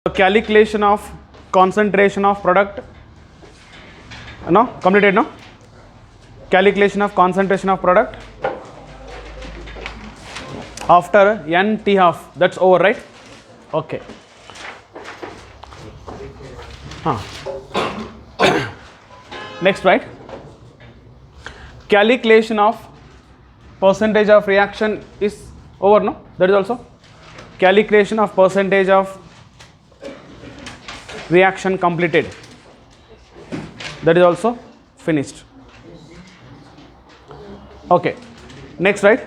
Calculation of concentration of product. No, completed. No, calculation of concentration of product after n t half. That's over, right? Okay. Next, right? Calculation of percentage of reaction is over. No, that is also calculation of percentage of reaction completed, that is also finished. Okay, next, right?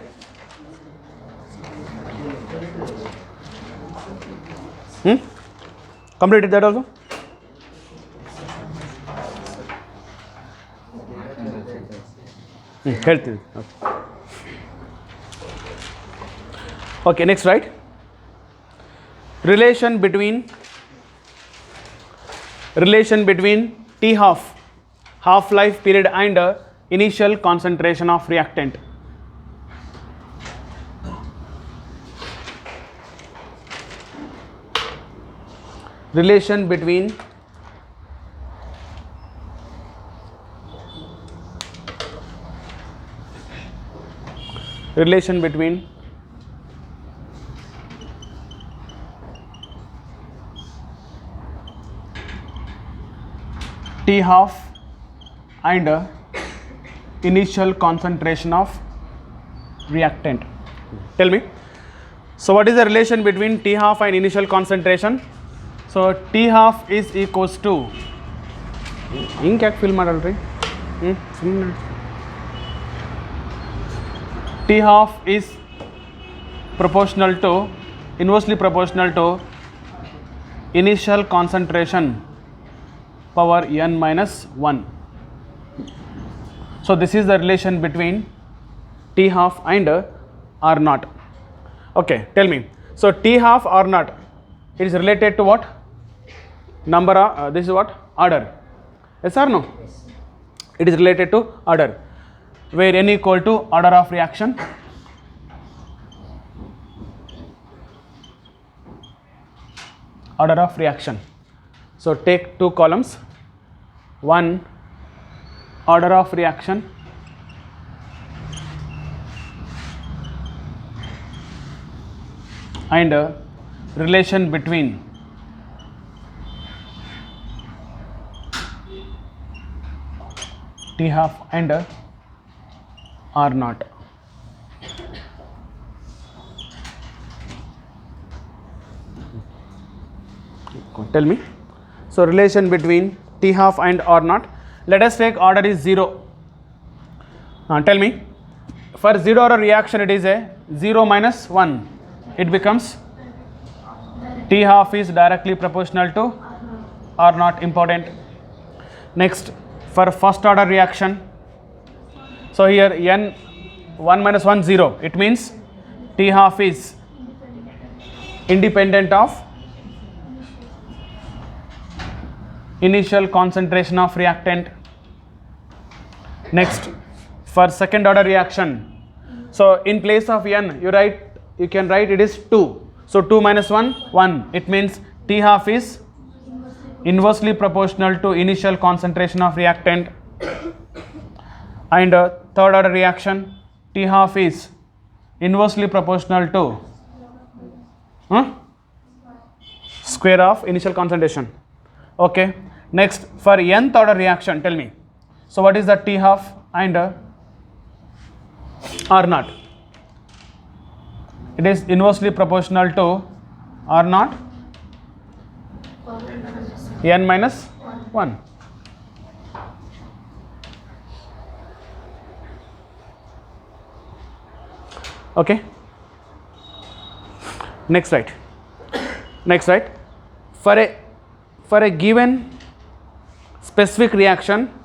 Completed that also. Health. Okay, next, right? Relation between T half life period and initial concentration of reactant. Relation between T half and initial concentration of reactant. Tell me. So what is the relation between T half and initial concentration? So T half is equals to ink ಯಾಕೆ fill ಮಾಡಲ್ರಿ T half is inversely proportional to initial concentration power n minus 1. So this is the relation between T half and R naught. Okay, tell me. So T half R naught, it is related to what? Number of this is what? Order. Yes or no? Yes. It is related to order, where n equal to order of reaction. Order of reaction. So take two columns. One, order of reaction, and relation between T half and R naught. Tell me. So relation between T half and R naught. Let us take order is 0. Tell me. For 0 order reaction, it is a 0 minus 1. It becomes T half is directly proportional to R naught. Important. Next, for first order reaction, so here n 1 minus 1 0. It means T half is independent of initial concentration of reactant. Next, for second order reaction, so in place of n you can write it is 2. So 2 minus 1 1. It means T half is inversely proportional to initial concentration of reactant. And third order reaction, T half is inversely proportional to square of initial concentration. Okay. Next, for nth order reaction, tell me. So what is the T half and R naught? It is inversely proportional to R naught n minus 1. Okay. Next, right? For a given specific reaction,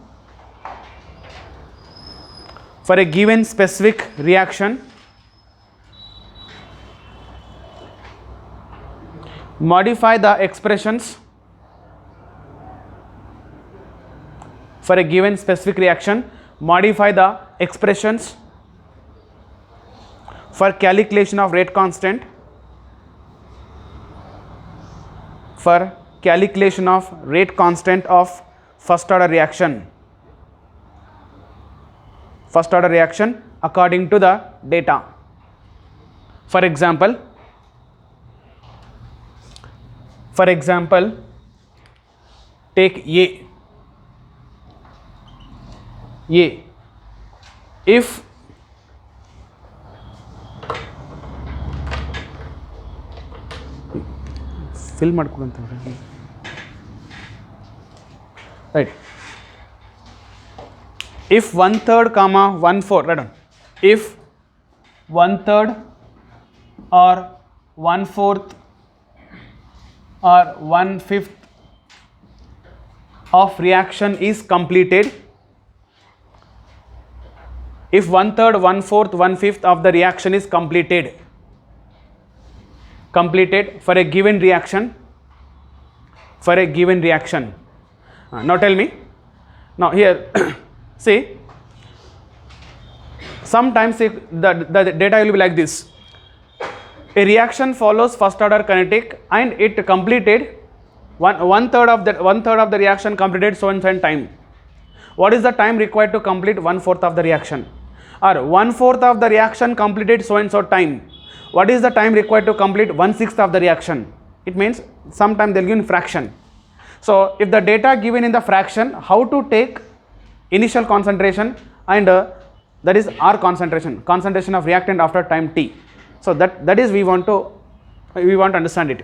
modify the expressions for a given specific reaction, modify the expressions for calculation of rate constant for calculation of rate constant of first order reaction according to the data. For example, take A. If fill ಮಾಡ್ಕೊಳ್ತಾರೆ right, if 1/3 comma 1/4, right on, if 1/3 or 1/4 or 1/5 of reaction is completed, if 1/3, 1/4, 1/5 of the reaction is completed for a given reaction, now tell me, now here see, sometimes the data will be like this: a reaction follows first order kinetic and it completed one third of the reaction completed so and so time. What is the time required to complete 1/4 of the reaction? Or 1/4 of the reaction completed so and so time. What is the time required to complete 1/6 of the reaction? It means sometime they will give in fraction. So if the data given in the fraction, how to take initial concentration and that is R concentration of reactant after time t. So that is we want to understand it.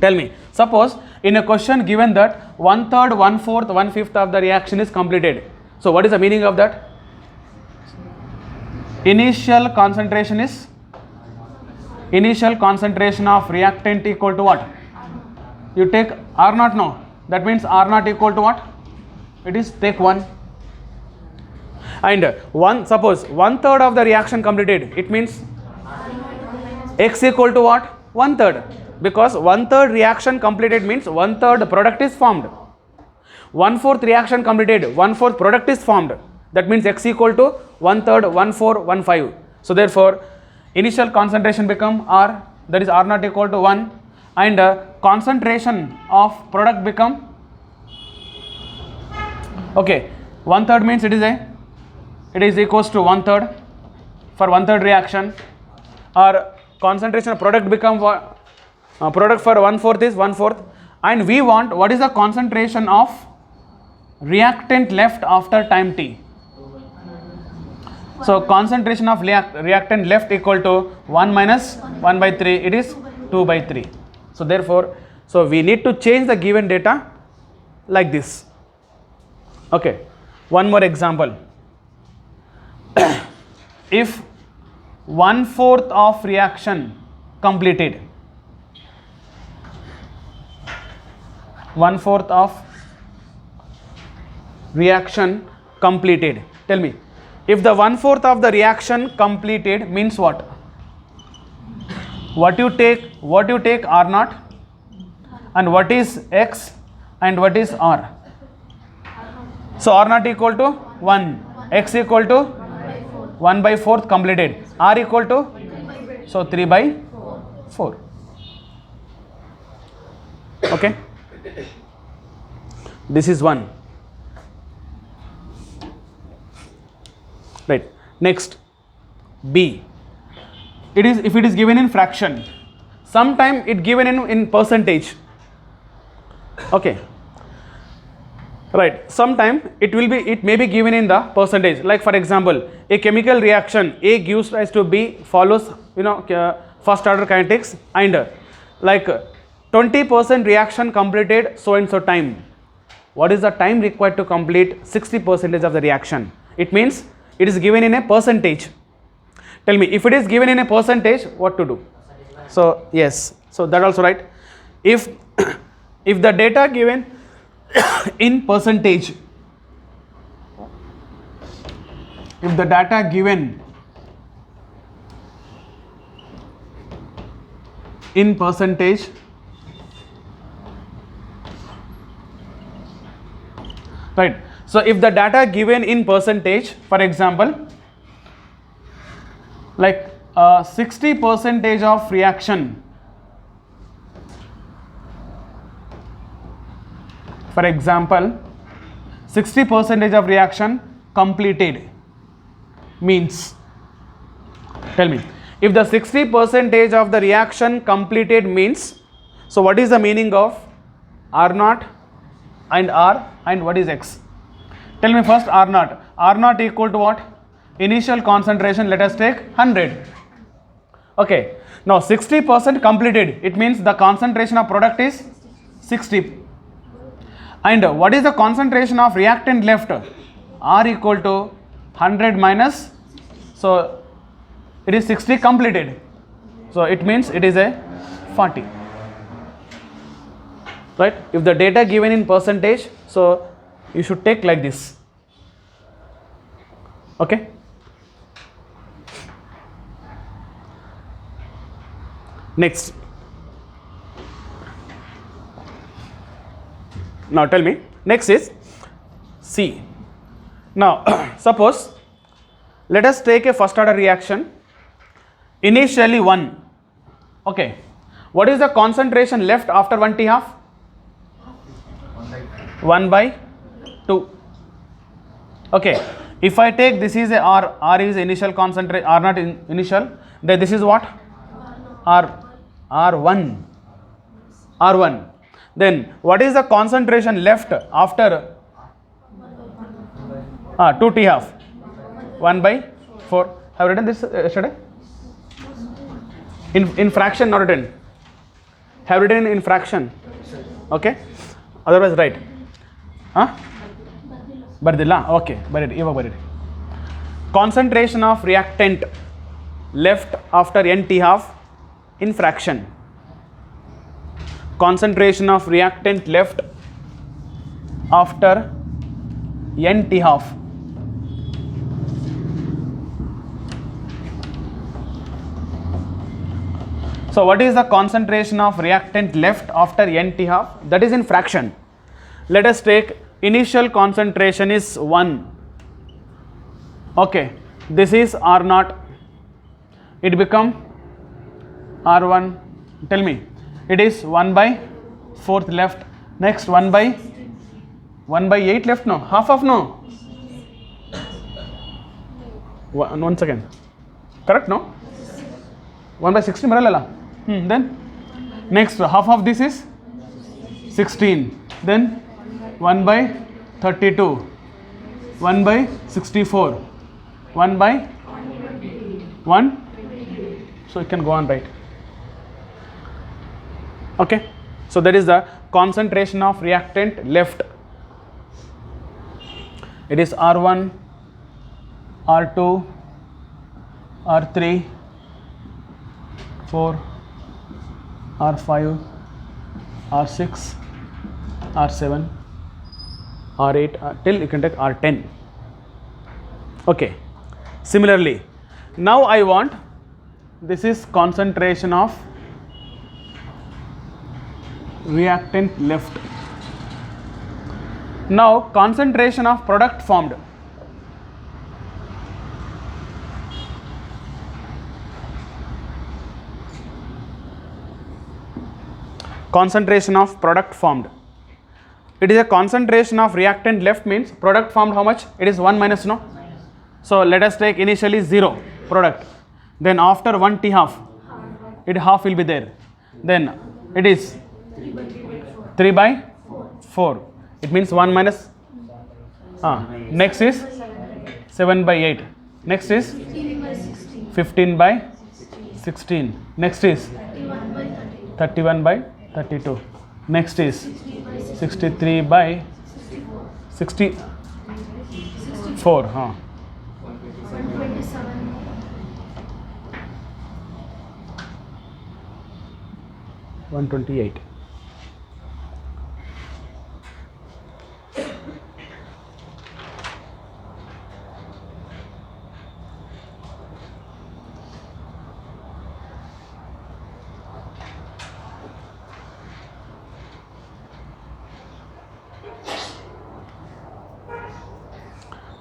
Tell me, suppose in a question given that 1/3, 1/4, 1/5 of the reaction is completed. So what is the meaning of that? Initial concentration of reactant equal to what? You take R naught now. That means R naught equal to what? It is take 1. And suppose 1/3 of the reaction completed. It means X equal to what? 1/3. Because 1/3 reaction completed means 1/3 product is formed. 1/4 reaction completed, 1/4 product is formed. That means X equal to 1/3, 1/4, 1/5. So therefore initial concentration become R, that is R naught equal to 1, and concentration of product become, okay, 1/3 means it is equals to 1/3 for 1/3 reaction, or concentration of product become product for 1/4 is 1/4, and we want what is the concentration of reactant left after time t. So concentration of reactant left equal to 1 minus 1/3, it is 2/3. So therefore, so we need to change the given data like this. Okay, one more example. If 1/4 of reaction completed, 1/4 of reaction completed, tell me, if the 1/4 of the reaction completed means what? What you take R naught, and what is X and what is R? So R naught equal to 1, X equal to 1/4 completed, R equal to, so 3/4. Okay, this is one. Right, next B. If it is given in fraction, sometime it given in percentage. Okay, right, sometime it may be given in the percentage. Like for example, a chemical reaction A gives rise to B, follows first order kinetics, and like 20% reaction completed so and so time. What is the time required to complete 60% of the reaction? It means it is given in a percentage. Tell me, if it is given in a percentage, what to do? So yes, so that also right. If the data given in percentage, if the data given in percentage, right, so if the data given in percentage, for example, like 60% of reaction For example, 60% of reaction completed means, tell me, if the 60% of the reaction completed means, so what is the meaning of R naught and R, and what is X? Tell me first R naught. R naught equal to what? Initial concentration, let us take 100. Okay, now 60% completed, it means the concentration of product is 60. And what is the concentration of reactant left? R equal to 100 minus, so it is 60 completed, so it means it is a 40, right? If the data given in percentage, so you should take like this. Okay, next, now tell me, next is C. Now suppose, let us take a first order reaction, initially 1. Okay, what is the concentration left after 1 T half? 1 by 2. Okay, if I take this is a R, R is initial concentration, R not initial, then this is what? R1. R1. Then what is the concentration left after 2 T half? 1 by 4. Have written this yesterday? In fraction, not written. Have written in fraction. Okay. Otherwise, write. Bardilla. Okay. Bari. Concentration of reactant left after N T half in fraction. Concentration of reactant left after N T half. So what is the concentration of reactant left after N T half? That is in fraction. Let us take initial concentration is 1. Okay, this is R naught. It become R1. Tell me, it is 1 by 4th left. Next 1 by 8 left, no, half of no. 1 second. Correct, no? 1 by 16 maralala. Then next half of this is 16. Then 1 by 32. 1 by 64. 1 by 1. So you can go on, right? Okay. So that is the concentration of reactant left. It is R1, R2, R3, 4, R5, R6, R7, R8, till you can take R10. Okay. Similarly, now I want, this is concentration of reactant left. Now concentration of product formed. Concentration of product formed. It is a concentration of reactant left means product formed how much? It is 1 minus, no? So let us take initially 0 product. Then after 1 T half, it half will be there. Then it is 3 by 4. It means 1 minus. Next is 7 by 8. Next is 15 by 16. Next is 31 by 32. Next is 63 by 64. 128.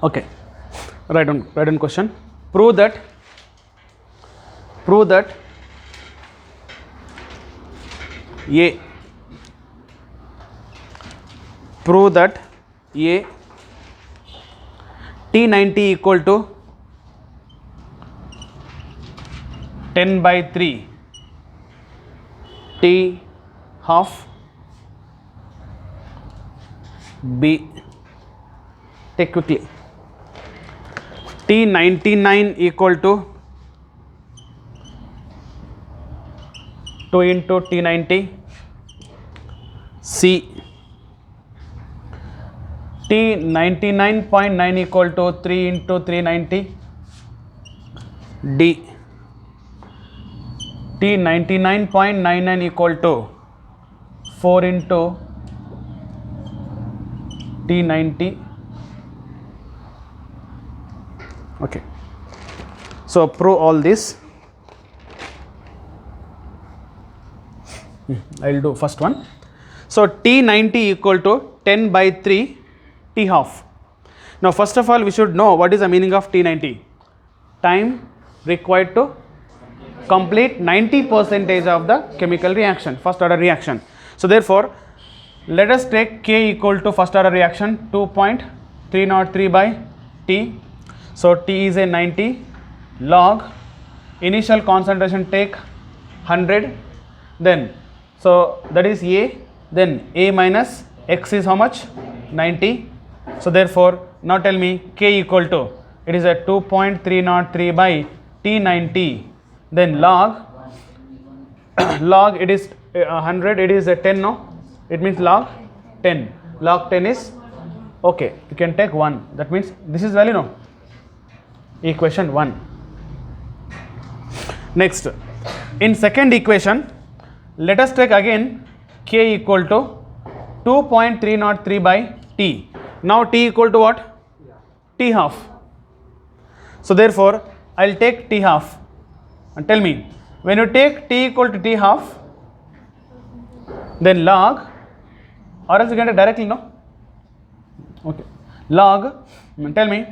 Okay, write on question. Prove that A prove that A T90 equal to 10/3 T half B. Take quickly. T99 equal to 2 into T90 C. T99.9 equal to 3 into 390 D. T99.99 equal to 4 into T90. Okay, so prove all this. I will do first one. So T90 equal to 10/3 T half. Now first of all we should know what is the meaning of T90. Time required to complete 90% of the chemical reaction, first order reaction. So therefore let us take K equal to first order reaction 2.303 by T. So T is a 90 log initial concentration, take 100, then so that is A, then A minus X is how much? 90. So therefore now tell me K equal to, it is a 2.303 by T90, then log log it is 100, it is a 10, no, it means log 10, log 10 is okay, you can take 1, that means this is value, no, equation 1. Next, in second equation let us take again K equal to 2.303 by T. Now T equal to what? T half. So therefore I will take T half, and tell me, when you take T equal to T half, then log, or else you can take directly, no, okay, log, tell me,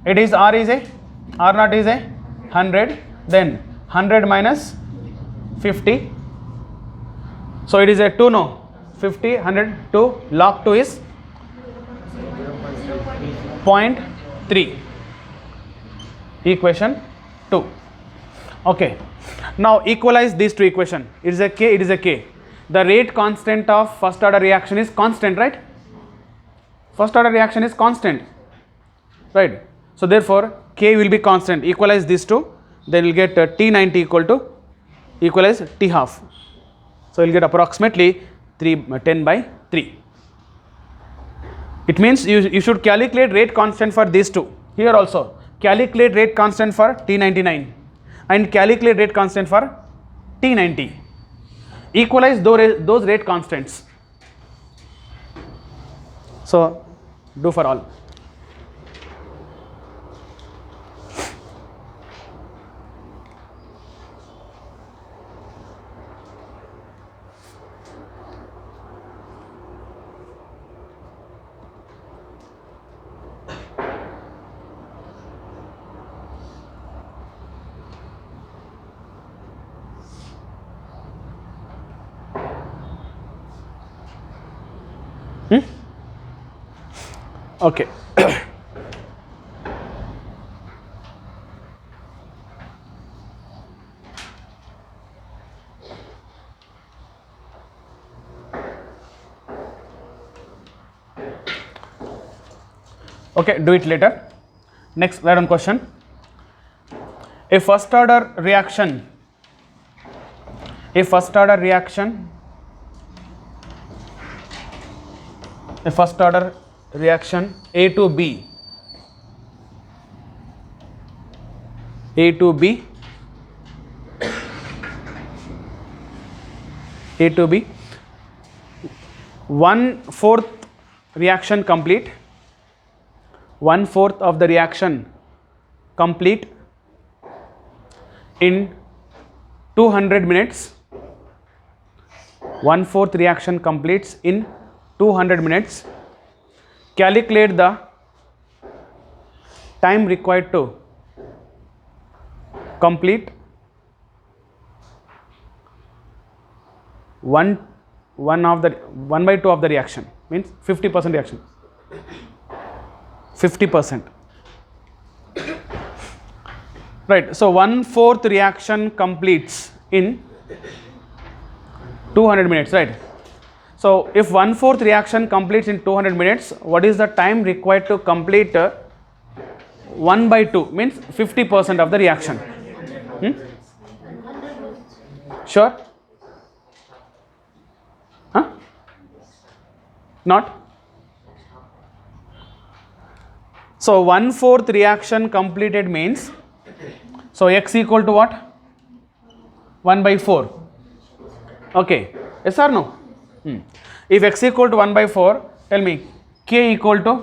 it is R is a, R naught is a 100, then 100 minus 50, so it is a 2, no, 50, 100, 2, log 2 is 0.3, equation 2. Okay, now equalize these two equations. It is a K, it is a K. The rate constant of first order reaction is constant, right? First order reaction is constant, right? So therefore K will be constant. Equalize these two, then you will get T90 equal to, equalize T half. So you will get approximately 10/3. It means you should calculate rate constant for these two. Here also calculate rate constant for T99 and calculate rate constant for T90. Equalize those rate constants. So do for all. Okay. Okay, do it later. Next, write down question. A first order reaction A first order reaction A to B A to B 1/4 reaction complete, 1/4 of the reaction complete in 200 minutes, 1/4 reaction completes in 200 minutes. Calculate the time required to complete 1 by 2 of the reaction means 50% reaction. 50%. Right. So 1/4 reaction completes in 200 minutes. Right. So if 1/4 reaction completes in 200 minutes, what is the time required to complete 1 by 2 means 50% of the reaction? Sure? Huh? Not? So 1/4 reaction completed means, so x equal to what? 1 by 4. Okay. Yes or no? If x equal to 1 by 4, tell me k equal to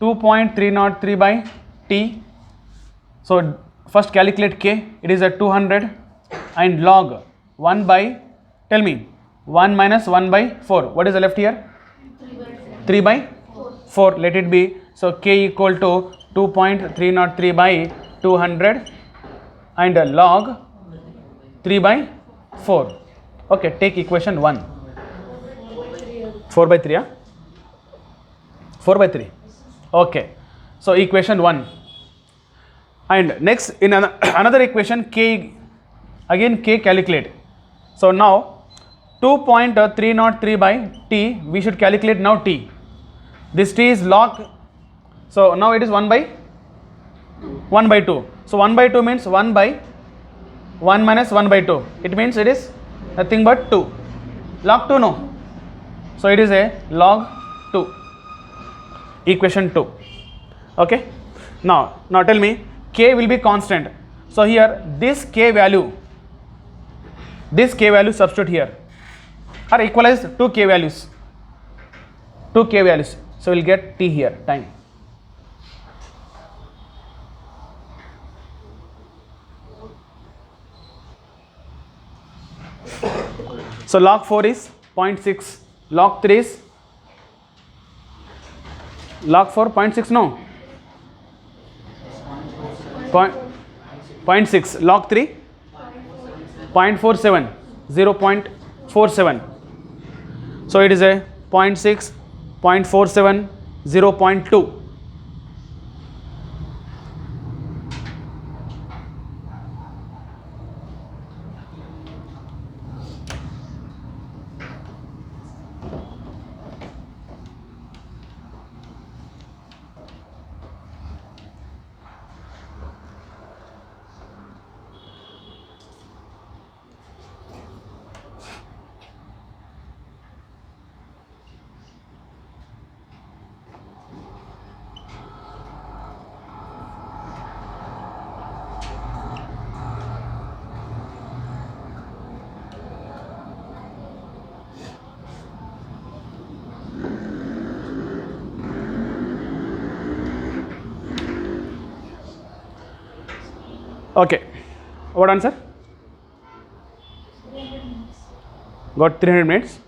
2.303 by t. So first calculate k, it is at 200, and log 1 by, tell me 1 minus 1 by 4. What is left here? 3 by 4. Let it be. So k equal to 2.303 by 200 and log 3 by 4. Okay, take equation 1. 4 by 3, 4 by 3. Okay, so equation 1. And next in another equation, k, again k calculate. So now 2.303 by t, we should calculate now t. This t is log, so now it is 1 by 2. So 1 by 2 means 1 by 1 minus 1 by 2. It means it is nothing but 2. Log 2, no. So it is a log 2. Equation 2. Okay. Now tell me, k will be constant. So here this k value substitute here, or equalize 2 k values. 2 k values. So we'll get t here, time. So log 4 is 0.6, log 3 is log 4 0.6, no, 0.6, log 3 0.47, 0.47. So it is a 0.6, 0.47, 0.2. Okay, what answer? Got 300 minutes.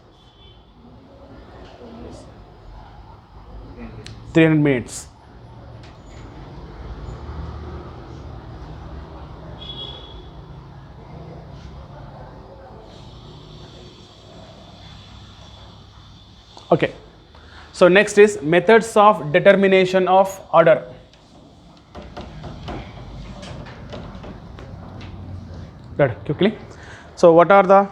300 minutes. Okay, so next is methods of determination of order. Right, quickly. So what are the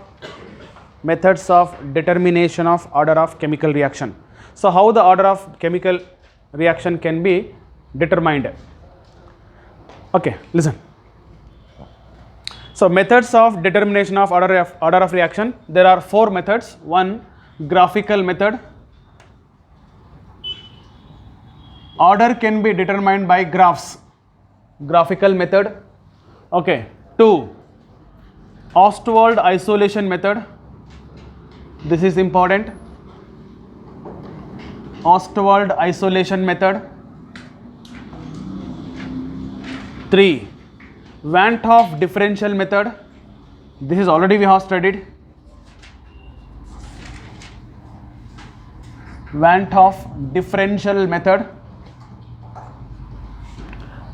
methods of determination of order of chemical reaction? So how the order of chemical reaction can be determined? Okay, listen. So methods of determination of order of reaction, there are 4 methods. One, graphical method. Order can be determined by graphs. Graphical method. Okay. 2, Ostwald isolation method. This is important. Ostwald isolation method. 3, Van't Hoff differential method. This is already we have studied. Van't Hoff differential method.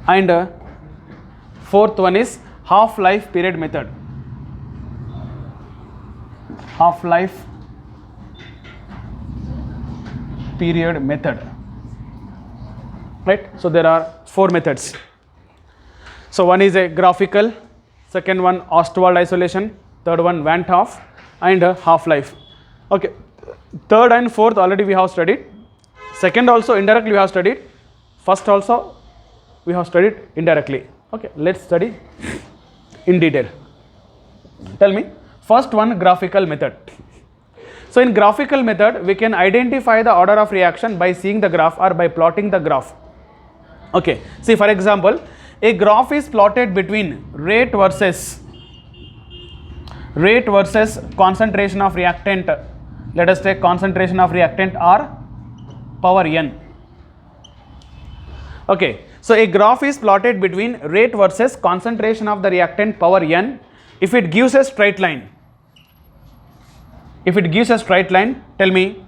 And 4th one is half-life period method. Half-life period method, right? So there are 4 methods. So one is a graphical, second one Ostwald isolation, third one Van 't Hoff, and half-life. Okay, third and fourth already we have studied, second also indirectly we have studied, first also we have studied indirectly. Okay, let's study in detail. Tell me, first one, graphical method. So in graphical method we can identify the order of reaction by seeing the graph or by plotting the graph. Okay, see, for example, a graph is plotted between rate versus concentration of reactant. Let us take concentration of reactant R power n. Okay, so a graph is plotted between rate versus concentration of the reactant power n if it gives a straight line. If it gives a straight line, tell me,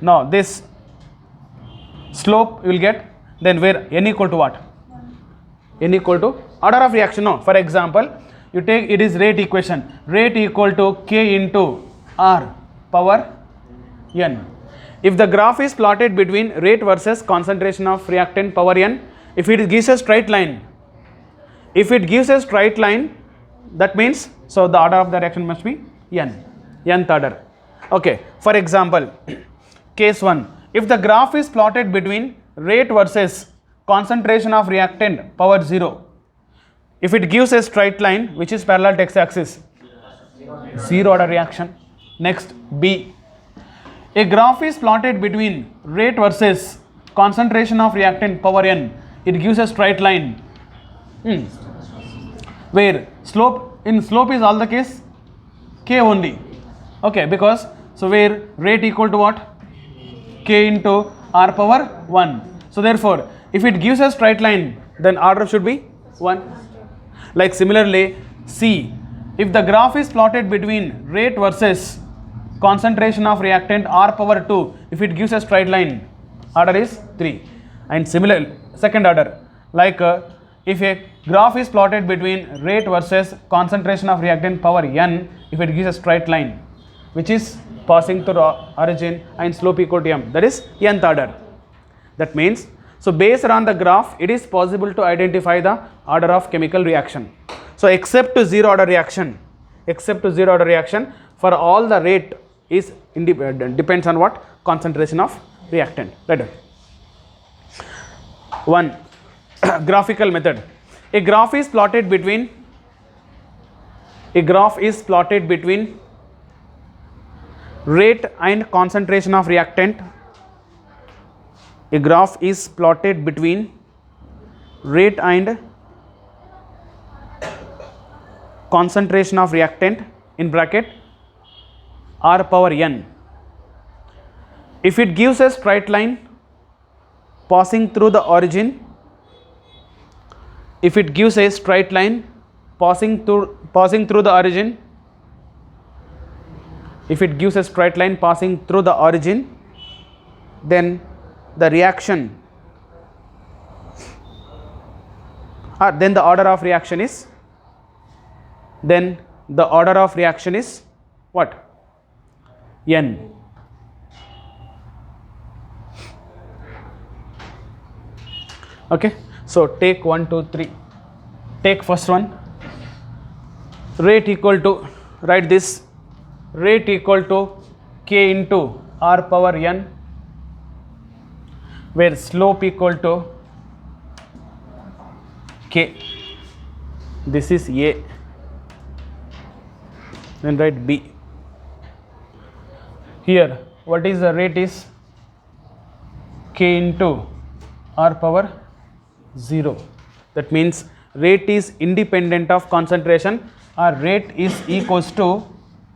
now this slope will get, then where n equal to what? N equal to order of reaction. No, for example, you take, it is rate equation, rate equal to K into R power n. If the graph is plotted between rate versus concentration of reactant power n, if it gives a straight line, that means, so the order of the reaction must be nth order. Okay, for example, case 1, if the graph is plotted between rate versus concentration of reactant power 0, if it gives a straight line which is parallel to x-axis, 0 order reaction. Next, B, a graph is plotted between rate versus concentration of reactant power n, it gives a straight line where slope is all the case K only. Okay, because, so where rate equal to what? K into R power 1. So therefore, if it gives a straight line, then order should be 1. Like similarly, C, if the graph is plotted between rate versus concentration of reactant R power 2, if it gives a straight line, order is 3. And similarly, second order, like if a graph is plotted between rate versus concentration of reactant power n, if it gives a straight line which is passing through origin and slope equal to m, that is nth order. That means, so based on the graph, it is possible to identify the order of chemical reaction. So except to zero order reaction, for all the rate is depends on what? Concentration of reactant. Right. 1. Graphical method. A graph is plotted between rate and concentration of reactant. A graph is plotted between rate and concentration of reactant in bracket R power n. If it gives a straight line passing through the origin, passing through the origin, then the reaction, then the order of reaction is, what? N. Okay, so take 1, 2, 3. Take first one, rate equal to, write this, rate equal to K into R power n, where slope equal to K. This is A. Then write B. Here, what is the rate is K into R power 0. That means rate is independent of concentration, or rate is equals to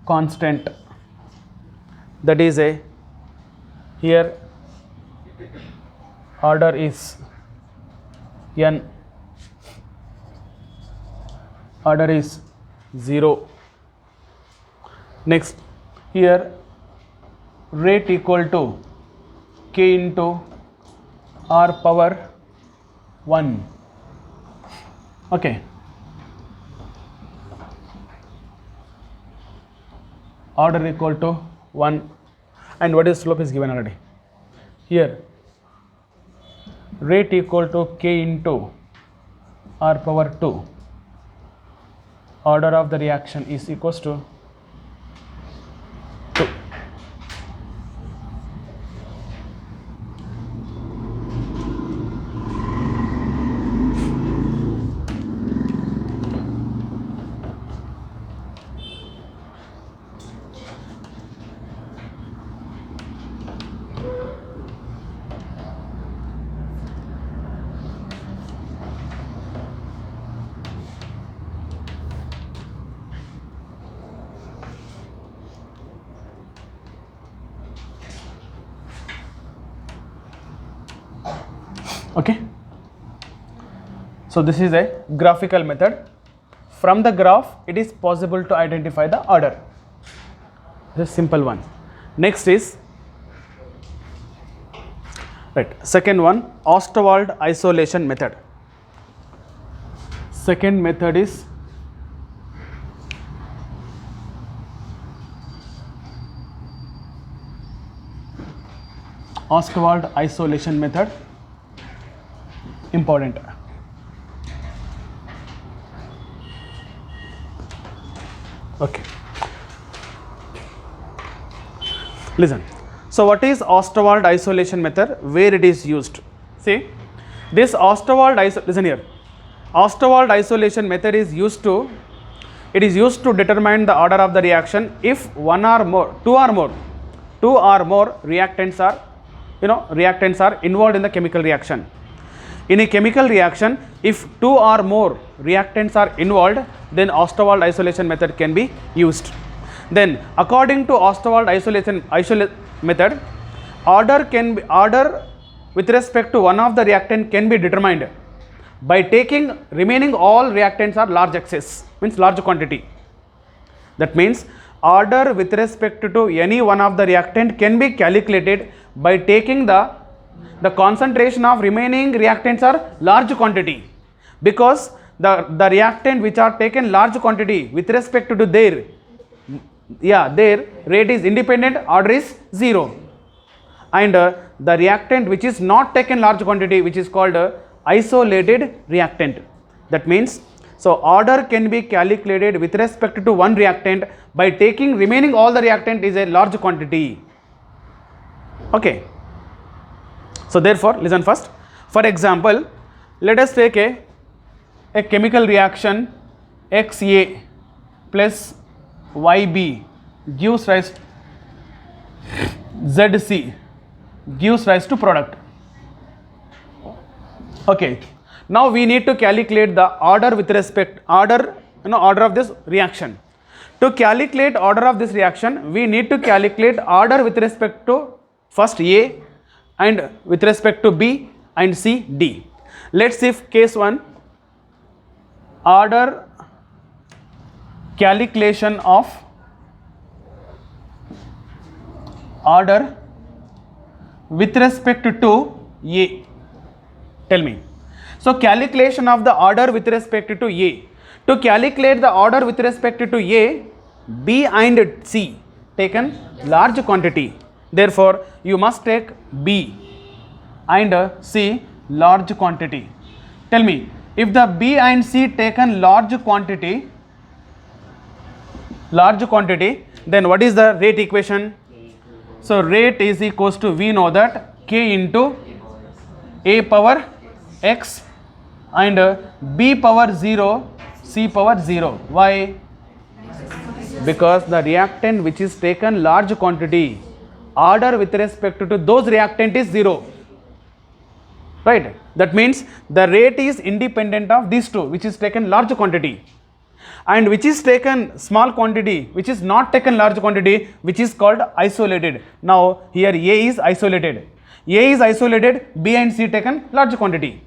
constant. That is a, here order is n, order is 0. Next, here rate equal to K into R power 1. Okay, order equal to 1, and what is slope is given already. here rate equal to k into r power 2, order of the reaction is equals to 2. Okay, so this is a graphical method. From the graph it is possible to identify the order. This is simple one. Next is right, second one, Ostwald isolation method. Second method is Ostwald isolation method. Important. Okay, listen. So what is Ostwald isolation method, where it is used? See, this listen here, Ostwald isolation method is used to, it is used to determine the order of the reaction if two or more reactants are, reactants are involved in the chemical reaction. In a chemical reaction, if 2 or more reactants are involved, then Ostwald isolation method can be used. Then according to Ostwald isolation method, order with respect to one of the reactant can be determined by taking remaining all reactants are large excess, means large quantity. That means order with respect to any one of the reactant can be calculated by taking the concentration of remaining reactants are large quantity, because the reactant which are taken large quantity with respect to their rate is independent, order is 0, and the reactant which is not taken large quantity, which is called isolated reactant. That means, so order can be calculated with respect to one reactant by taking remaining all the reactant is a large quantity. Okay. So therefore, listen first. For example, let us take a chemical reaction XA plus YB gives rise ZC gives rise to product. Okay. Now we need to calculate the order with respect order of this reaction. To calculate order of this reaction, we need to calculate order with respect to first A and with respect to B and C, D. Let's see if case 1, order calculation of order with respect to A. Tell me. So calculation of the order with respect to A. To calculate the order with respect to A, B and C taken large quantity. Therefore, you must take B and C large quantity. Tell me, if the B and C taken large quantity, then what is the rate equation? So rate is equals to, we know that K into A power X and B power 0, C power 0. Why? Because the reactant which is taken large quantity, order with respect to those reactant is 0. Right? That means the rate is independent of these two, which is taken large quantity, and which is taken small quantity, which is not taken large quantity, which is called isolated. Now here A is isolated. A is isolated, B and C taken large quantity.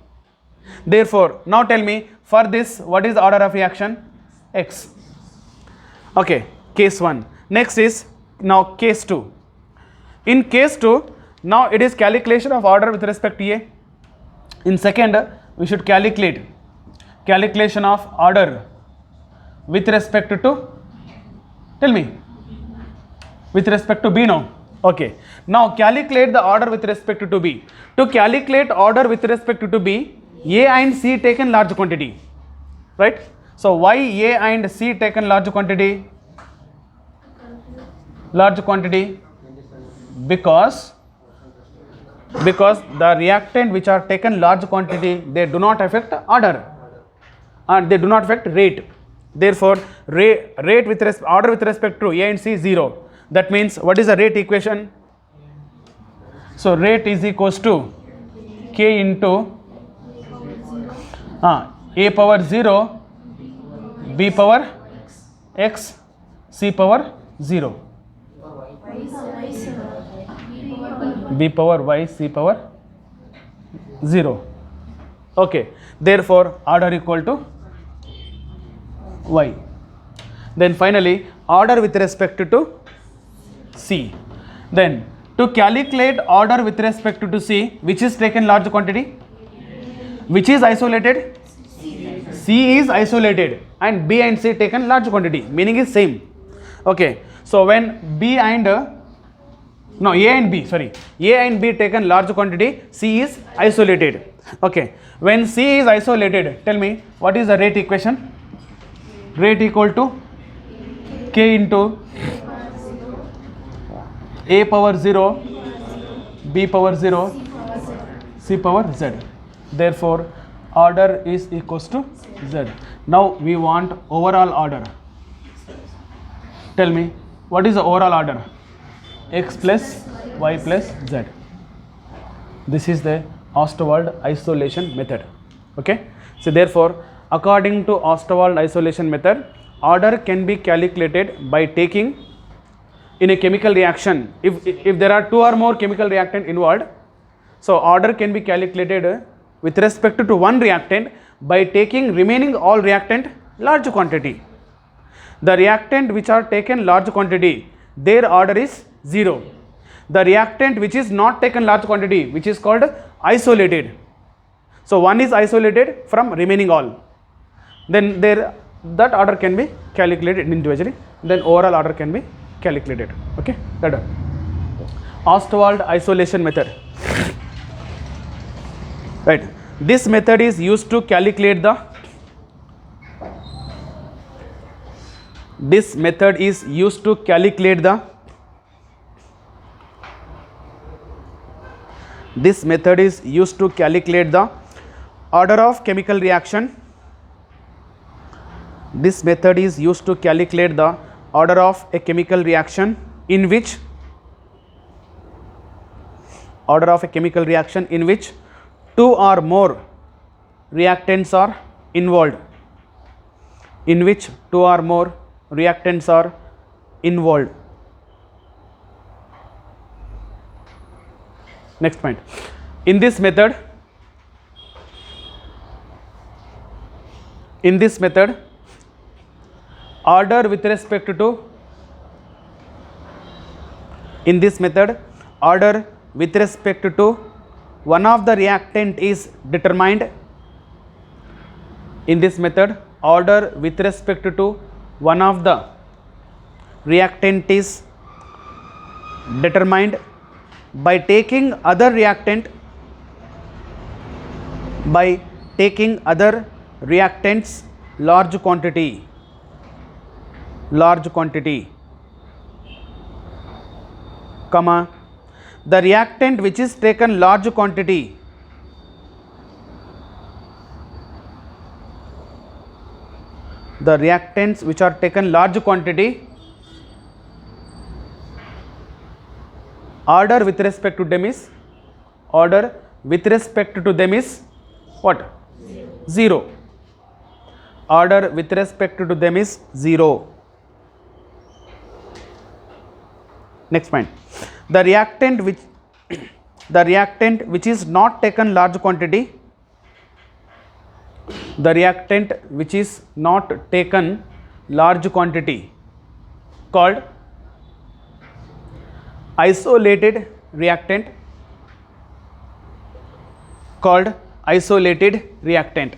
Therefore, now tell me, for this, what is the order of reaction? X. Okay, case 1. Next is now case 2. In case 2, now it is calculation of order with respect to A. In second, we should calculate calculation of order with respect to, tell me, with respect to B now. Okay. Now calculate the order with respect to B. To calculate order with respect to B, A and C taken large quantity, right? So why A and C taken large quantity? Large quantity because the reactant which are taken large quantity, they do not affect order and they do not affect rate. Therefore, rate with order with respect to A and C is 0. That means what is the rate equation? So rate is equals to K into A power 0, B power X, C power 0, B power Y, C power 0. Okay. Therefore, order equal to Y. Then finally, order with respect to C. Then to calculate order with respect to C, which is taken large quantity, which is isolated, C is isolated and B and C taken large quantity, meaning is same. Okay. So when A and B taken large quantity, C is isolated. Okay. When C is isolated, tell me what is the rate equation? Rate equal to K into A power 0, B power 0, C power Z. Therefore, order is equals to Z. Now we want overall order. Tell me what is the overall order? X plus Y plus Z. This is the Ostwald isolation method. Okay. So therefore, according to Ostwald isolation method, order can be calculated by taking in a chemical reaction. If there are two or more chemical reactant involved, so order can be calculated with respect to one reactant by taking remaining all reactant large quantity. The reactant which are taken large quantity, their order is 0. The reactant which is not taken large quantity, which is called isolated. So one is isolated from remaining all. Then that order can be calculated individually. Then overall order can be calculated. Okay, that Ostwald isolation method. Right. This method is used to calculate the. This method is used to calculate the. This method is used to calculate the order of chemical reaction. This method is used to calculate the order of a chemical reaction in which two or more reactants are involved. In which two or more reactants are involved. Next point. In this method, order with respect to one of the reactant is determined. In this method, order with respect to one of the reactant is determined by taking other reactants large quantity, comma, the reactant which is taken large quantity the reactants which are taken large quantity, order with respect to them is what? 0. Order with respect to them is 0. Next point. The reactant which is not taken large quantity, called isolated reactant,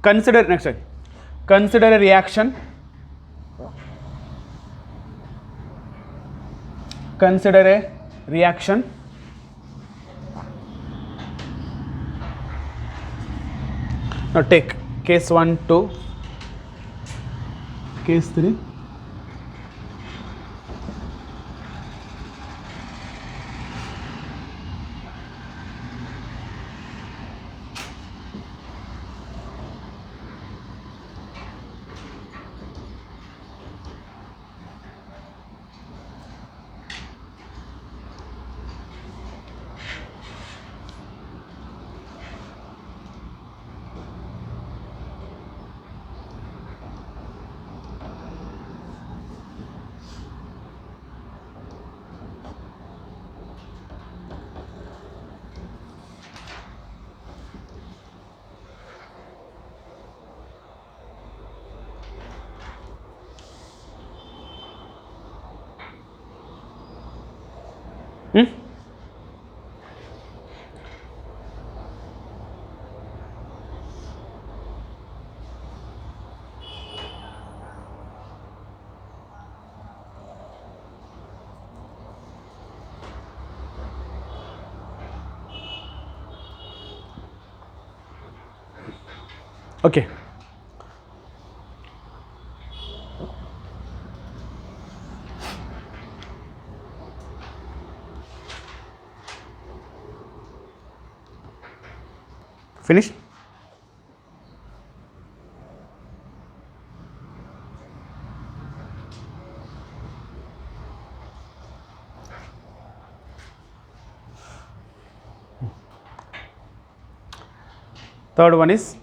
Consider next slide. Consider a reaction consider a reaction now take case 1 to case 3. Okay. Finished? Third one is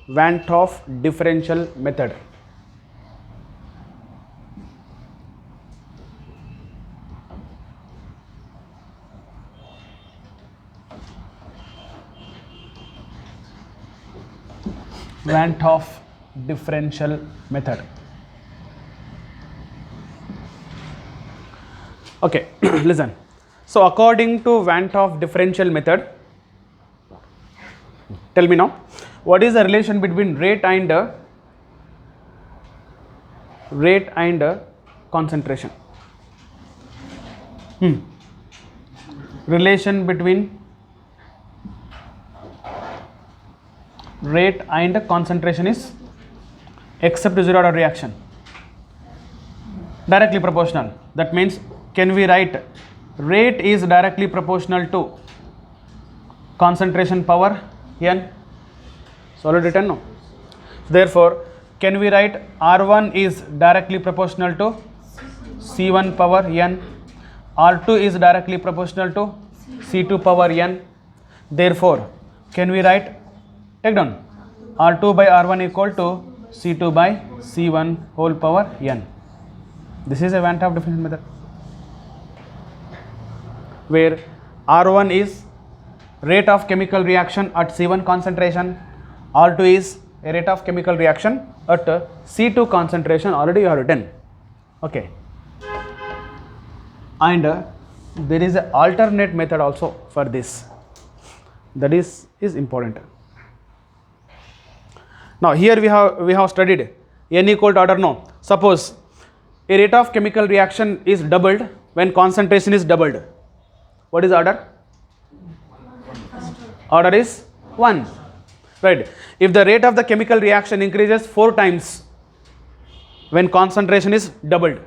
Van 't Hoff differential method. Van 't Hoff differential method. Okay, listen. So according to Van 't Hoff differential method, tell me now, what is the relation between rate and concentration? Relation between rate and concentration is, except zero order reaction, directly proportional. That means, can we write rate is directly proportional to concentration power n? Solid written, no? Therefore, can we write R1 is directly proportional to C1 power n, R2 is directly proportional to C2 power n. Therefore, can we write, take down, R2 by R1 equal to C2 by C1 whole power n. This is a Van 't Hoff differential method, where R1 is rate of chemical reaction at C1 concentration, R2 is a rate of chemical reaction at C2 concentration, already you have written. Okay. And there is an alternate method also for this, that is important. Now here we have studied n equal to order no. Suppose a rate of chemical reaction is doubled when concentration is doubled. What is order? Order is 1, right? If the rate of the chemical reaction increases 4 times when concentration is doubled,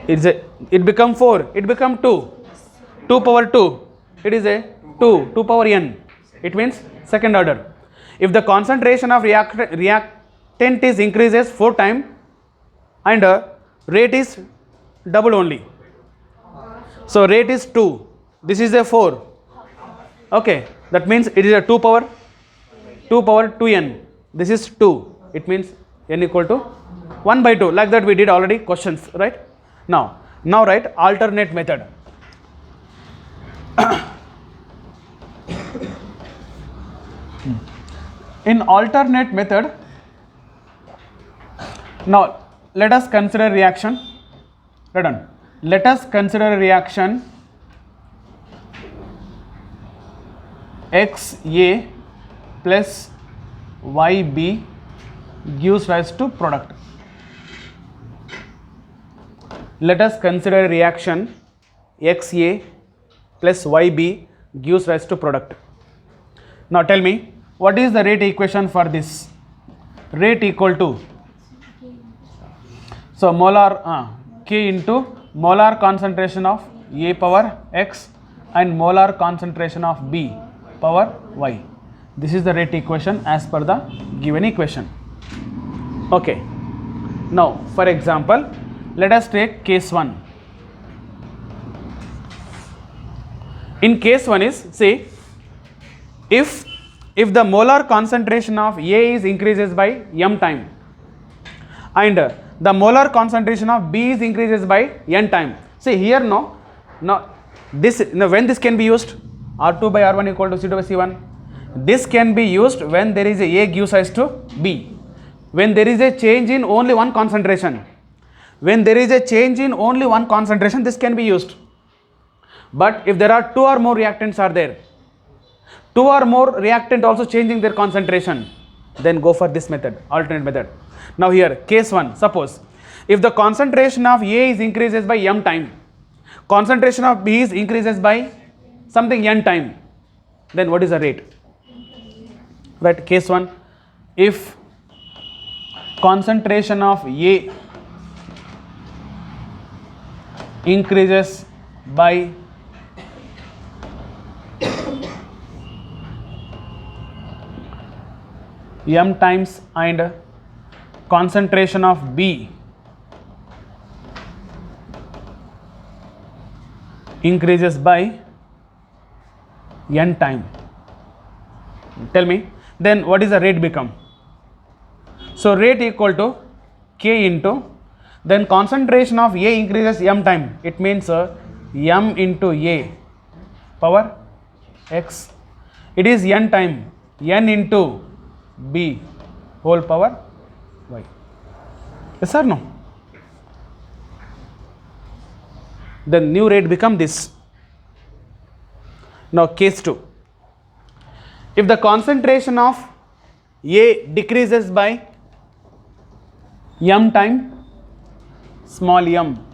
it become 4, it become 2, 2 power 2, it is a 2 power n, it means second order. If the concentration of reactant is increases 4 times and rate is double only, so rate is 2, this is a 4, okay, that means it is a 2 power 2n, this is 2, it means n equal to 1 by 2, like that we did already questions, right? Now write alternate method. In alternate method, now let us consider reaction, right on. Let us consider a reaction XA plus YB gives rise to product. Let us consider a reaction XA plus YB gives rise to product. Now tell me, what is the rate equation for this? Rate equal to, so molar K into molar concentration of A power X and molar concentration of B power Y. This is the rate equation as per the given equation. Okay. Now, for example, let us take case 1. In case 1 is, see, if the molar concentration of A is increases by m time and the molar concentration of B is increases by n time. See here, now this, when this can be used, R2 by R1 equal to C2 by C1. This can be used when there is A gives rise to B. When there is a change in only one concentration. When there is a change in only one concentration, this can be used. But if there are 2 or more reactants are there, 2 or more reactant also changing their concentration, then go for this method, alternate method. Now here, case 1, suppose if the concentration of A is increases by m time, concentration of B is increases by something n time, then what is the rate? Right, case 1, if concentration of A increases by m times and concentration of B increases by n time, tell me, then what is the rate become? So rate equal to K into, then concentration of A increases m time, it means m into A power X, it is n time, n into B whole power Y. Yes or no? The new rate become this. Now case 2, if the concentration of A decreases by m time, small m,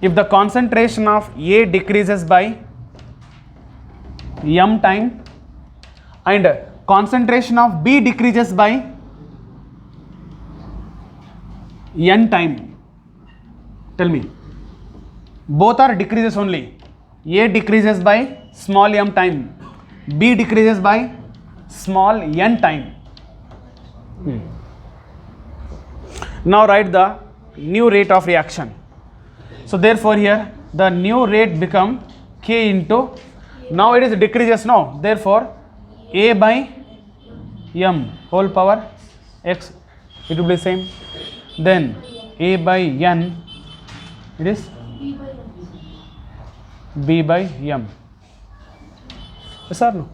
if the concentration of A decreases by m time and concentration of B decreases by n time, tell me, both are decreases only, A decreases by small m time, B decreases by small n time. Now write the new rate of reaction. So therefore here the new rate become K into, now it is decreases now, therefore A by m whole power X, it will be same, then A by n, it is B by m. Yes or no?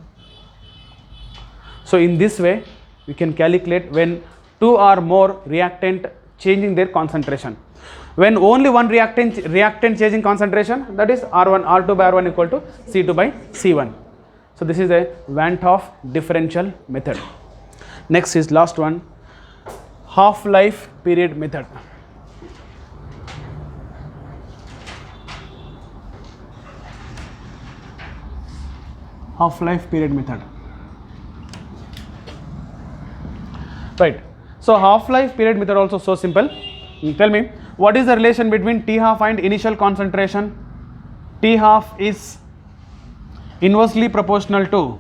So in this way we can calculate when 2 or more reactant changing their concentration. When only one reactant changing concentration, that is R2 by R1 equal to C2 by C1. So this is a Van't Hoff differential method. Next is last one, half-life period method. Half-life period method. Right. So half-life period method also so simple. Tell me, what is the relation between T half and initial concentration? T half is inversely proportional to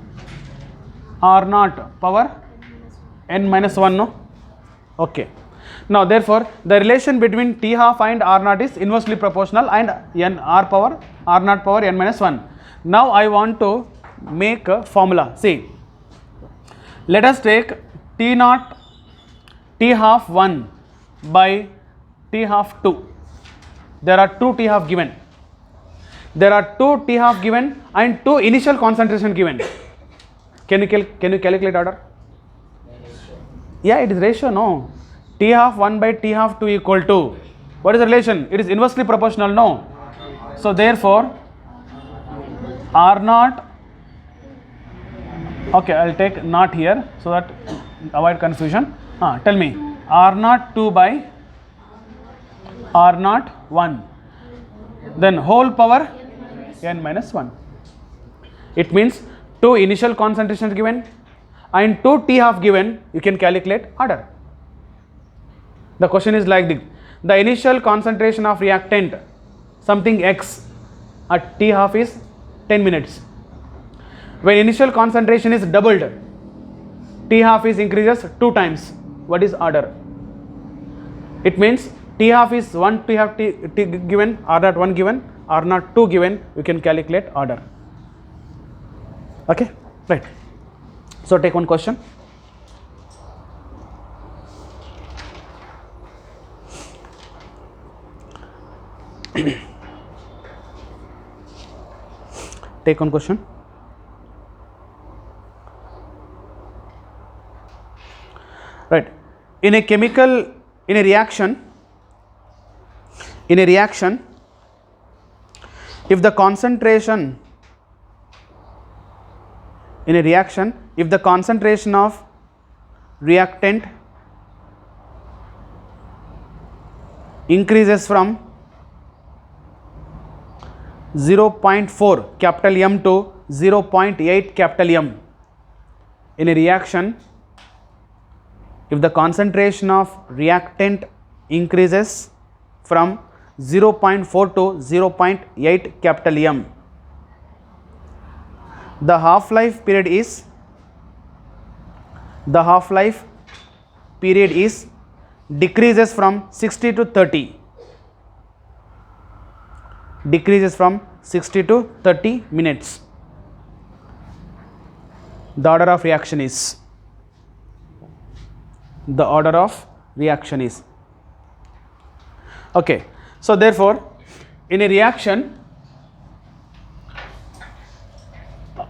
R naught power n minus 1, no? Okay. Now therefore the relation between T half and R naught is inversely proportional and n R naught power n minus 1. Now I want to make a formula. See, let us take T naught, T half 1 by T half 2. There are 2 T half given. There are 2 T half given and 2 initial concentration given. Can you calculate order? Yeah, it is ratio, no. T half 1 by T half 2 equal to, what is the relation? It is inversely proportional, no. So therefore R naught, okay, I will take naught here so that avoid confusion. Tell me, R naught 2 by R naught 1. then whole power n minus 1. It means 2 initial concentrations given and 2 T half given, you can calculate order. The question is like this: the initial concentration of reactant something X at T half is 10 minutes. When initial concentration is doubled, T half is increases 2 times. What is order? It means T half is 1 T half T given, R naught 1 given, R naught 2 given, you can calculate order. Okay, right. So take one question. Take one question. Right. In a reaction, if the concentration of reactant increases from 0.4 capital M to 0.8 capital M, in a reaction, if the concentration of reactant increases from 0.4 to 0.8 capital M, the half-life period is decreases from 60 to 30. Decreases from 60 to 30 minutes. The order of reaction is. Okay. So therefore, in a reaction,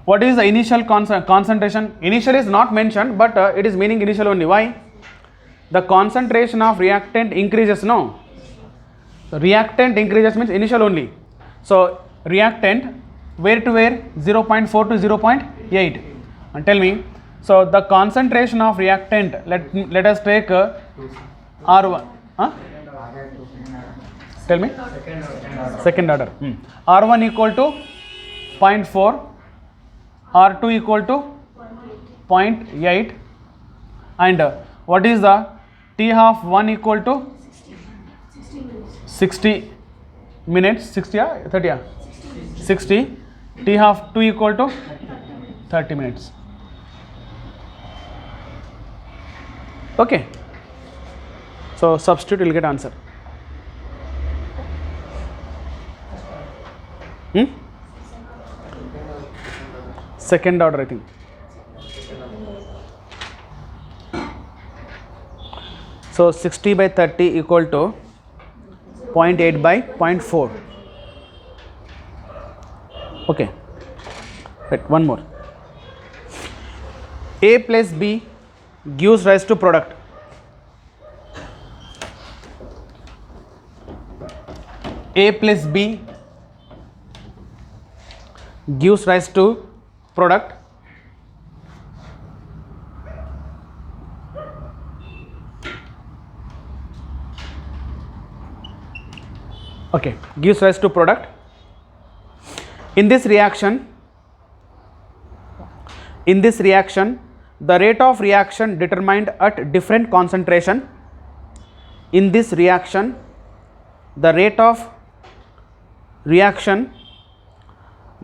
what is the initial concentration? Initial is not mentioned, but it is meaning initial only. Why? The concentration of reactant increases. No. Reactant increases means initial only. So reactant where to where? 0.4 to 0.8. And tell me. So the concentration of reactant. Let us take R1. Huh? Tell me. Second order. R1 equal to 0.4. R2 equal to 0.8. And what is the T half 1 equal to 60 minutes, 60 or 30 or 60. T half 2 equal to 30 minutes. Okay. So substitute, you will get answer. Second order, I think. So 60 by 30 equal to 0.8 by 0.4. Okay. Right, one more. A plus B gives rise to product. A plus B gives rise to product. Okay, gives rise to product. In this reaction, the rate of reaction determined at different concentration. In this reaction, the rate of reaction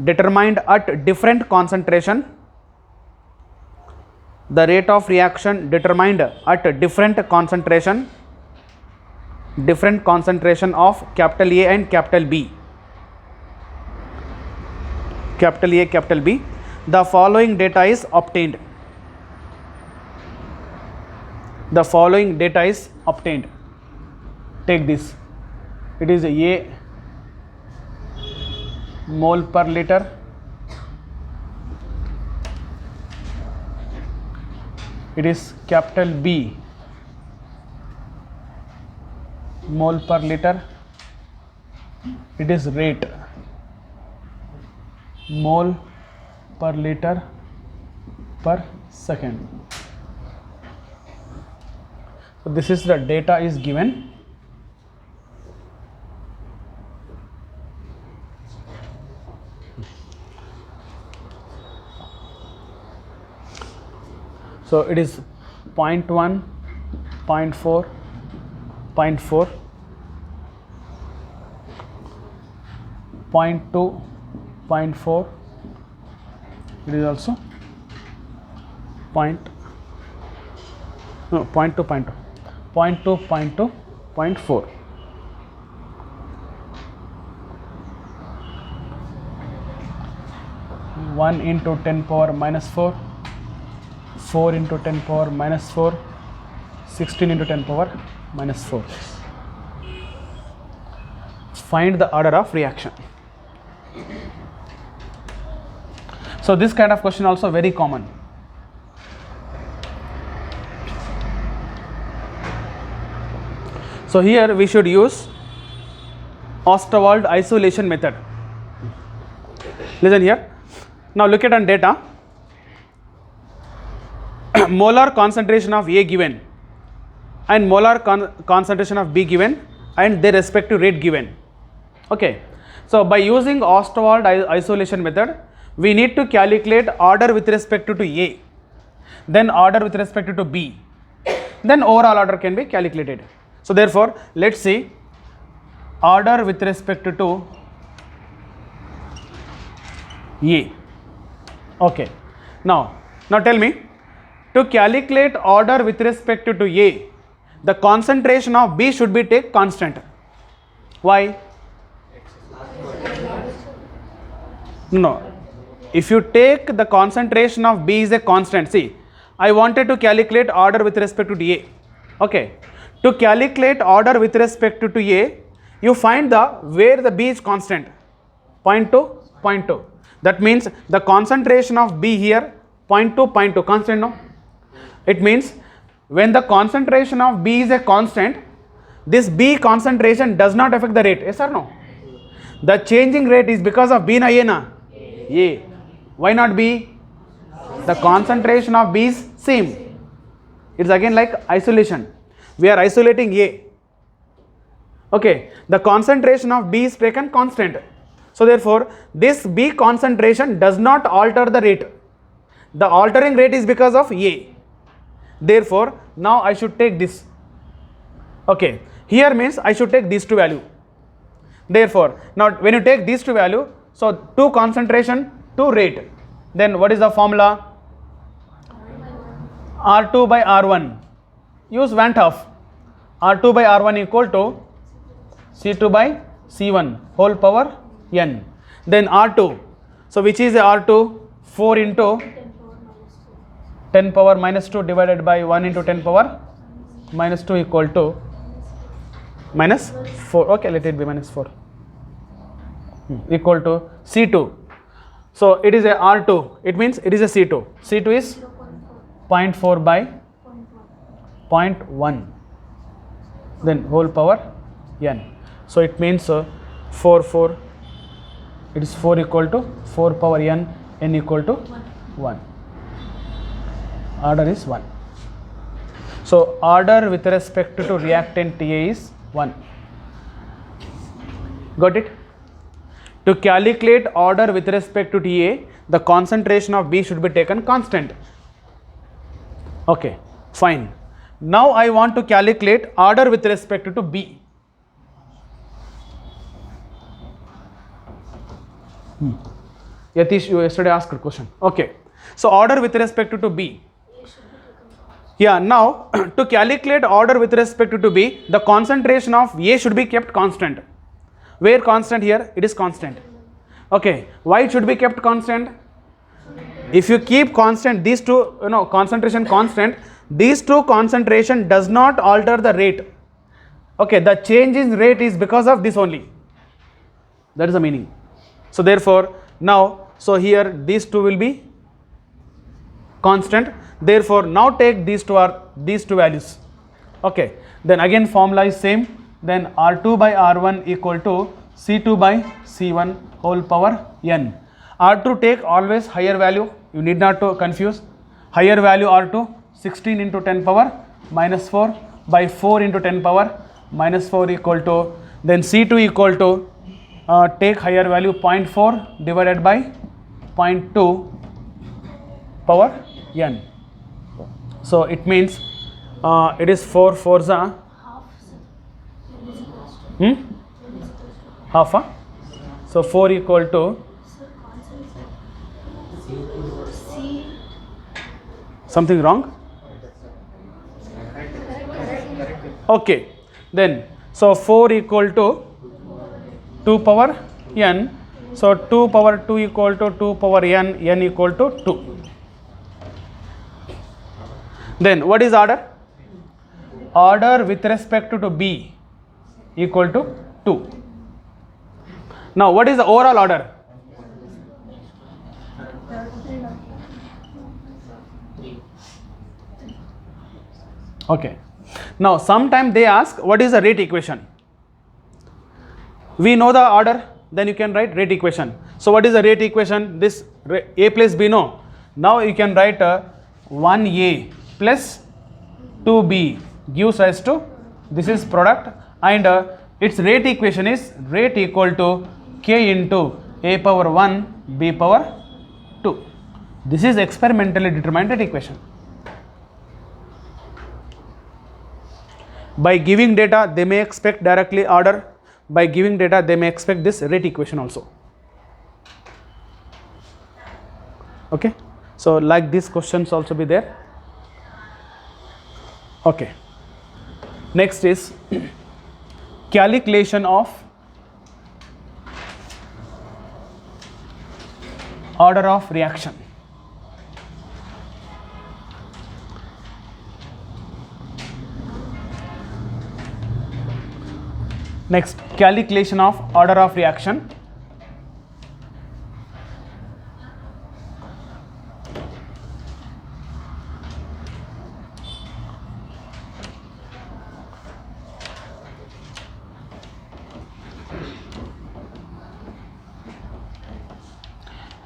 determined at different concentration. The rate of reaction determined at different concentration of capital A and capital B. Capital A, capital B. The following data is obtained. The following data is obtained. Take this. It is A mole per liter. It is capital B mole per liter. It is rate mole per liter per second. So this is the data is given. So it is 0.1, 0.4, 0.4, 0.2, 0.4. It is also 0.2, 0.2, 0.4. 1 into 10 power minus 4, 4 into 10 power minus 4, 16 into 10 power minus 4. Find the order of reaction. So this kind of question also very common. So here we should use Ostwald isolation method. Listen here. Now look at on data. Molar concentration of A given and molar concentration of B given and their respective rate given. Okay. So by using Ostwald isolation method, we need to calculate order with respect to A, then order with respect to B, then overall order can be calculated. So therefore, let's see order with respect to A. Okay. Now tell me, to calculate order with respect to A, the concentration of B should be take constant. Why? No. If you take the concentration of B is a constant, see, I wanted to calculate order with respect to A. Okay. To calculate order with respect to A, you find the where the B is constant, 0.2, 0.2. That means the concentration of B here 0.2, 0.2 constant, no? It means when the concentration of B is a constant, this B concentration does not affect the rate, yes or no? The changing rate is because of B na A na? A. Why not B? The concentration of B is same. It's again like isolation. We are isolating A. Okay. The concentration of B is taken constant. So therefore, this B concentration does not alter the rate. The altering rate is because of A. Therefore, now I should take this. Okay. Here means I should take these two value. Therefore, now when you take these two value, so 2 concentration, 2 rate. Then what is the formula? R2 by R1. Use Van 't Hoff. R2 by R1 equal to C2 by C1 whole power n. Then R2. So which is R2? 4 into 10 power minus 2 divided by 1 into 10 power minus 2 equal to minus 4. Okay, let it be minus 4. Equal to C2. So it is a R2. It means it is a C2. C2 is 0.4 by 0.1. Then whole power n. So it means 4. It is 4 equal to 4 power n equal to 1. Order is 1. So order with respect to reactant TA is 1. Got it? To calculate order with respect to TA, the concentration of B should be taken constant. Okay, fine. Now I want to calculate order with respect to B. Yatish, you yesterday asked a question. Okay. So order with respect to B. Yeah, now to calculate order with respect to B, the concentration of A should be kept constant. Where constant here? It is constant. Okay. Why it should be kept constant? If you keep constant these two, concentration constant, these two concentration does not alter the rate. Okay. The change in rate is because of this only. That is the meaning. So therefore, now, so here these two will be constant. Therefore, now take these two values. Okay. Then again formula is same. Then R2 by R1 equal to C2 by C1 whole power n. R2 take always higher value. You need not to confuse. Higher value R2 16 into 10 power minus 4 by 4 into 10 power minus 4 equal to, then C2 equal to take higher value 0.4 divided by 0.2 power n. So it means it is 4 fours are half. So 4 equal to something wrong. Okay, then so 4 equal to 2 power n. So 2 power 2 equal to 2 power n equal to 2. Then what is order? Order with respect to B equal to 2. Now what is the overall order? Okay. Now sometime they ask what is the rate equation. We know the order, then you can write rate equation. So what is the rate equation? This A plus B, no. Now you can write 1A plus 2B gives rise to, this is product, and its rate equation is rate equal to K into A power 1 B power 2. This is experimentally determined rate equation. By giving data they may expect directly order. By giving data they may expect this rate equation also. Okay, so like these questions also be there. Okay, next is calculation of order of reaction. Next, calculation of order of reaction.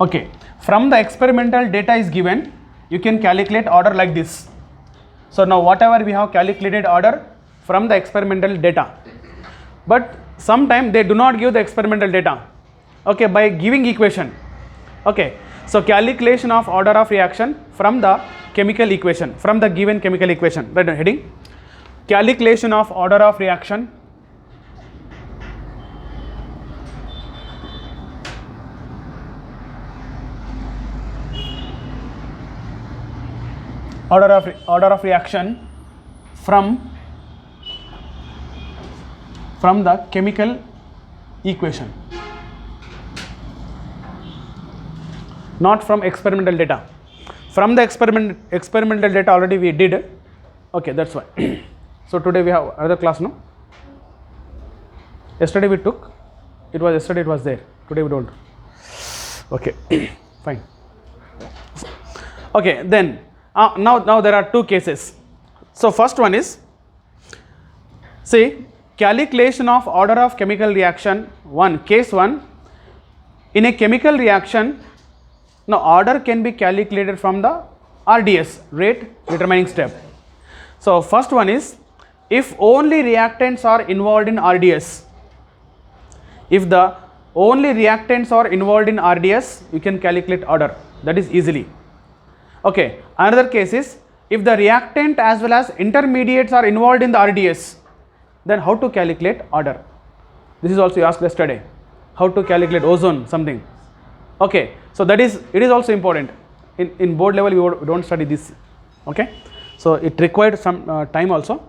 Okay, from the experimental data is given, you can calculate order like this. So now whatever we have calculated order from the experimental data, but sometimes they do not give the experimental data. Okay, by giving equation. Okay, so calculation of order of reaction from the chemical equation, from the given chemical equation. Right, heading calculation of order of reaction. Order of reaction from the chemical equation, not from experimental data. From the experimental data already we did. Okay, that's why. So today we have another class, no? Yesterday we took. Yesterday it was there. Today we don't. Okay, fine. Okay, then now there are two cases. So first one is, see, calculation of order of chemical reaction. Case 1, in a chemical reaction, now order can be calculated from the RDS, rate determining step. So first one is, if only reactants are involved in RDS, if the only reactants are involved in RDS, you can calculate order, that is easily. Okay, another case is, if the reactant as well as intermediates are involved in the RDS, then how to calculate order? This is also asked yesterday. How to calculate ozone something. Okay, so it is also important. In board level we don't study this. Okay, so it required some time also.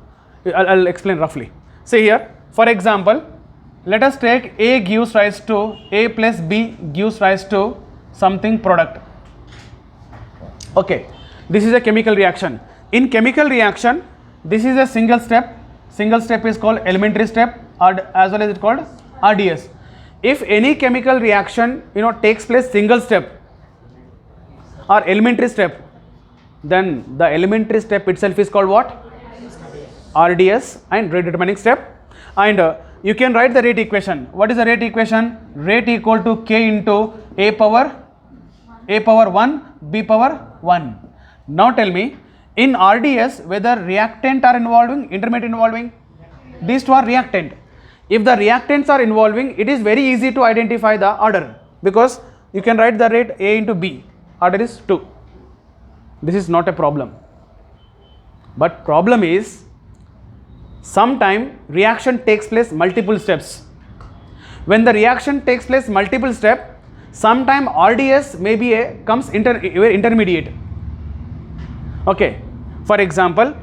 I'll explain roughly. See here, for example, let us take A gives rise to, A plus B gives rise to something product. Okay, this is a chemical reaction. In chemical reaction, this is a single step. Single step is called elementary step, or as well as it called RDS. If any chemical reaction takes place single step or elementary step, then the elementary step itself is called what? RDS and rate determining step. And you can write the rate equation. What is the rate equation? Rate equal to K into A power 1 B power 1. Now tell me, in RDS whether reactant are involving, intermediate involving? These two are reactant. If the reactants are involving, it is very easy to identify the order, because you can write the rate A into B, order is 2. This is not a problem. But problem is, sometime reaction takes place multiple steps. When the reaction takes place multiple step, sometime RDS may be comes intermediate. Okay, for example,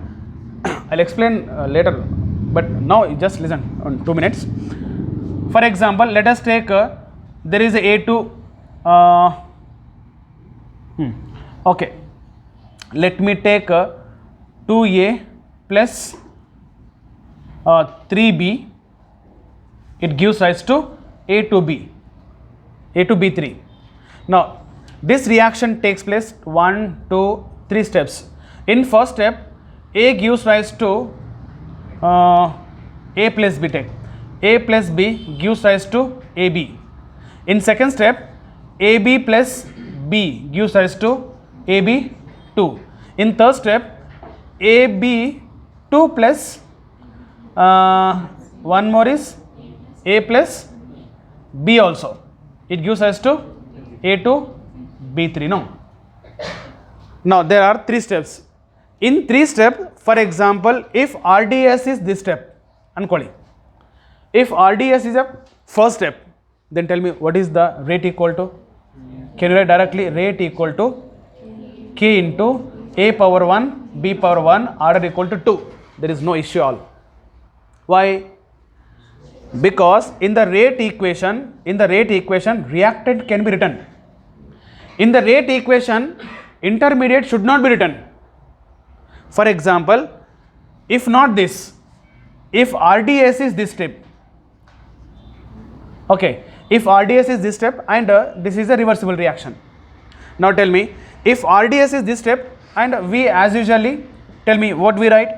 I'll explain later, but now just listen on 2 minutes. For example, let us take there is a A2 okay, let me take 2A plus 3B, it gives rise to A2B, A2B3. Now this reaction takes place 1, 2, 3 steps. In first step, A gives rise to A plus B take. A plus B gives rise to AB. In second step, AB plus B gives rise to AB2. In third step, AB2 plus one more is A plus B also. It gives rise to A2B3. No. Now there are 3 steps. In 3 steps, for example, if RDS is this step, ankoli. If RDS is a first step, then tell me what is the rate equal to? Can you write directly? Rate equal to K into A power 1, B power 1, order equal to 2. There is no issue all. Why? Because in the rate equation, reactant can be written. In the rate equation, intermediate should not be written. For example, if not this, if RDS is this step, okay, if RDS is this step and this is a reversible reaction. Now tell me, if RDS is this step and we as usually, tell me what we write.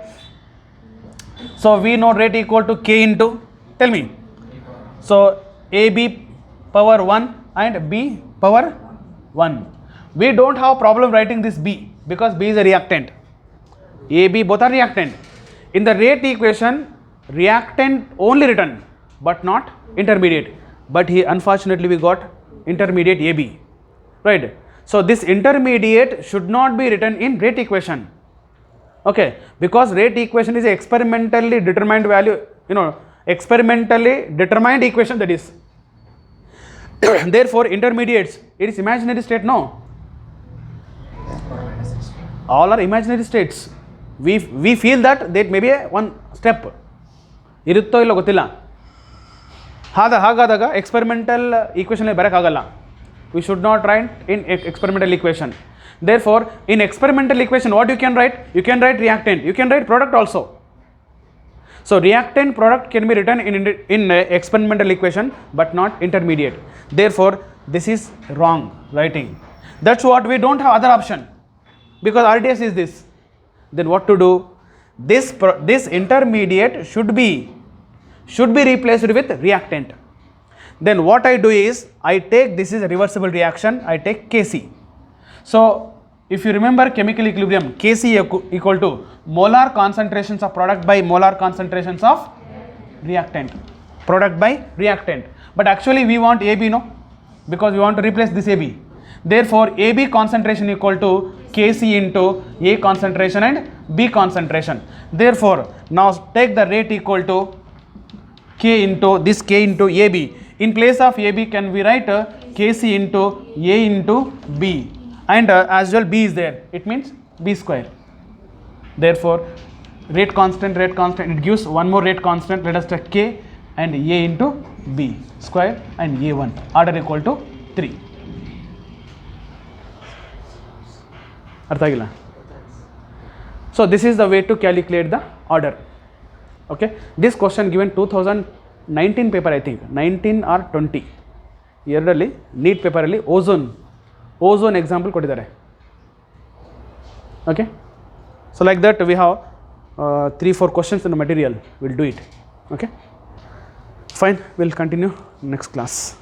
So we know rate equal to K into, tell me. So AB power 1 and B power 1. We don't have problem writing this B because B is a reactant. A, B both are reactant. In the rate equation, reactant only written but not intermediate. But here unfortunately we got intermediate AB, right? So this intermediate should not be written in rate equation, okay, because rate equation is a experimentally determined value, experimentally determined equation, that is. Therefore intermediates, it is imaginary state, no? All are imaginary states. We feel that may be one step. Irutto illo gottilla. ಹಾಗಾದಾಗ experimental equation ಬರೋಕ್ಕಾಗಲ್ಲ. We should not write in experimental equation. Therefore, in experimental equation, what you can write? You can write reactant. You can write product also. So reactant product can be written in experimental equation, but not intermediate. Therefore, this is wrong writing. That's what we don't have other option, because RDS is this. Then what to do? This intermediate should be replaced with reactant. Then what I do is, I take, this is a reversible reaction, I take Kc. So if you remember chemical equilibrium, Kc equal to molar concentrations of product by molar concentrations of reactant. Product by reactant. But actually we want AB, no? Because we want to replace this AB. Therefore AB concentration equal to Kc into A concentration and B concentration. Therefore now take the rate equal to K into this K into AB. In place of AB, can we write Kc into A into B, and as well B is there, it means B square. Therefore rate constant, it gives one more rate constant, let us take K and A into B square and A1, order equal to 3. Artha agilla? So this is the way to calculate the order. Okay, this question given 2019 paper, I think 19 or 20 yearly NEET paper alli ozone example ಕೊಟ್ಟಿದ್ದಾರೆ. Okay, so like that we have 3-4 questions in the material, we'll do it. Okay, fine, we'll continue next class.